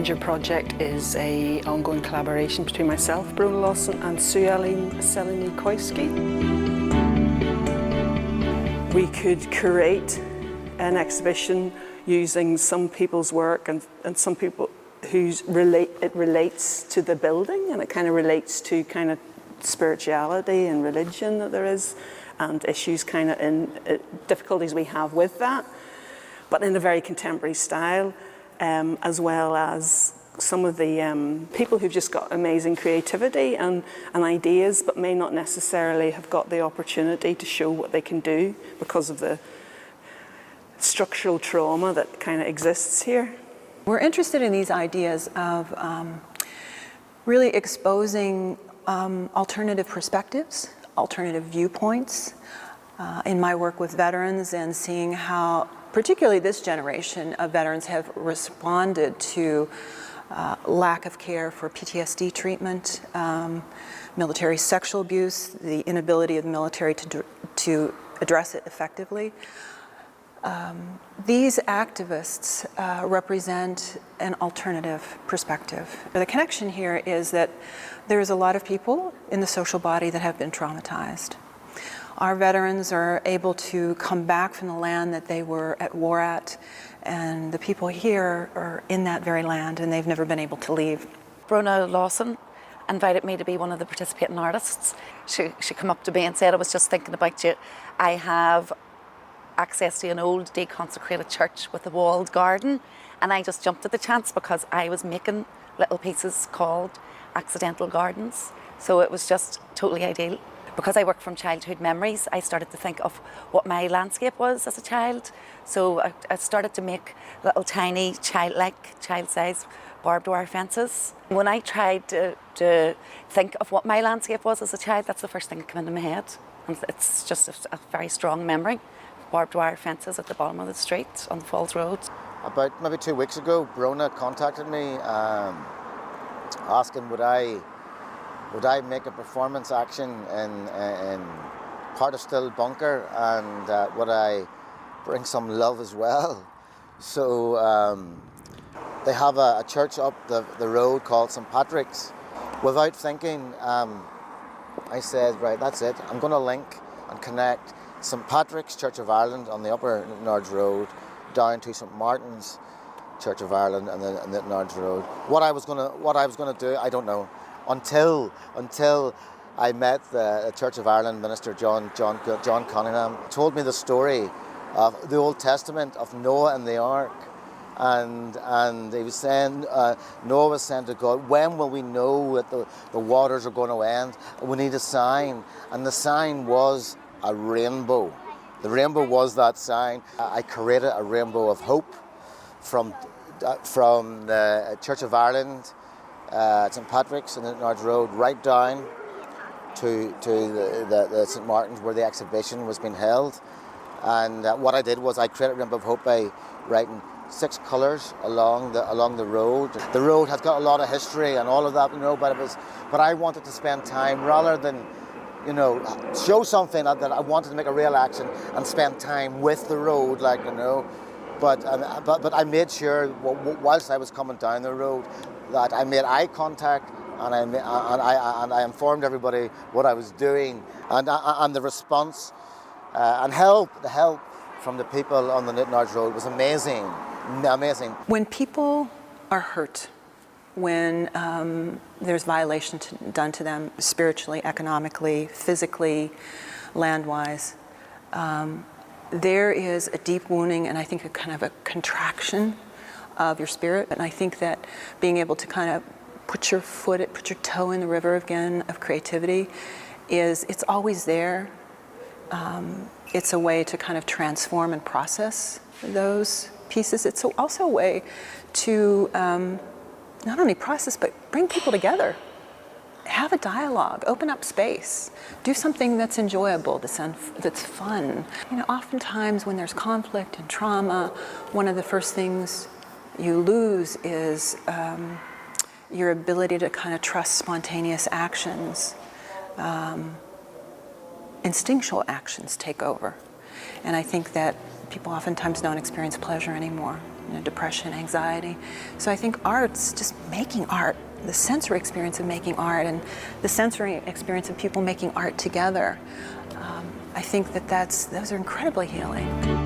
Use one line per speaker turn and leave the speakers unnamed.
Ranger project is an ongoing collaboration between myself, Brona Lawson, and Sue-Ellen Seleny-Koiski. We could curate an exhibition using some people's work and some people it relates to the building, and it kind of relates to kind of spirituality and religion that there is, and issues kind of in difficulties we have with that, but in a very contemporary style, as well as some of the people who've just got amazing creativity and ideas, but may not necessarily have got the opportunity to show what they can do because of the structural trauma that kind of exists here.
We're interested in these ideas of really exposing alternative perspectives, alternative viewpoints in my work with veterans, and seeing how particularly this generation of veterans have responded to lack of care for PTSD treatment, military sexual abuse, the inability of the military to address it effectively. These activists represent an alternative perspective. The connection here is that there's a lot of people in the social body that have been traumatized. Our veterans are able to come back from the land that they were at war at, and the people here are in that very land, and they've never been able to leave.
Brona Lawson invited me to be one of the participating artists. She came up to me and said, "I was just thinking about you. I have access to an old deconsecrated church with a walled garden," and I just jumped at the chance because I was making little pieces called accidental gardens, so it was just totally ideal. Because I work from childhood memories, I started to think of what my landscape was as a child, so I started to make little tiny child-size barbed wire fences. When I tried to think of what my landscape was as a child, that's the first thing that came into my head, and it's just a very strong memory. Barbed wire fences at the bottom of the street on the Falls Road.
About maybe 2 weeks ago, Brona contacted me asking would I make a performance action in part of Still Bunker, and would I bring some love as well. So they have a church up the road called St. Patrick's. Without thinking, I said, right, that's it. I'm going to link and connect St. Patrick's Church of Ireland on the Upper Nittenards Road down to St. Martin's Church of Ireland on the Nittenards Road. What I was going to do, I don't know, until I met the Church of Ireland minister John Cunningham. He told me the story of the Old Testament of Noah and the Ark, and he was saying, Noah was saying to God, when will we know that the waters are going to end? We need a sign, and the sign was a rainbow. The rainbow was that sign. I created a rainbow of hope from the Church of Ireland, St. Patrick's on the Nittenards Road, right down to the St. Martin's where the exhibition was being held. And what I did was I created a rainbow of hope by writing 6 colours along the road. The road has got a lot of history and all of that, but I wanted to spend time rather than show something that I wanted to make a real action and spend time with the road, But I made sure, whilst I was coming down the road, that I made eye contact and I informed everybody what I was doing, and the response and the help from the people on the Nittenards Road was amazing.
When people are hurt, when there's violation done to them spiritually, economically, physically, land-wise, there is a deep wounding and I think a kind of a contraction of your spirit. And I think that being able to kind of put your toe in the river again of creativity it's always there. It's a way to kind of transform and process those pieces. It's also a way to not only process, but bring people together. Have a dialogue, open up space, do something that's enjoyable, that's fun. Oftentimes when there's conflict and trauma, one of the first things you lose is your ability to kind of trust spontaneous actions. Instinctual actions take over. And I think that people oftentimes don't experience pleasure anymore. depression, anxiety. So I think art's just making art, the sensory experience of making art and the sensory experience of people making art together. I think those are incredibly healing.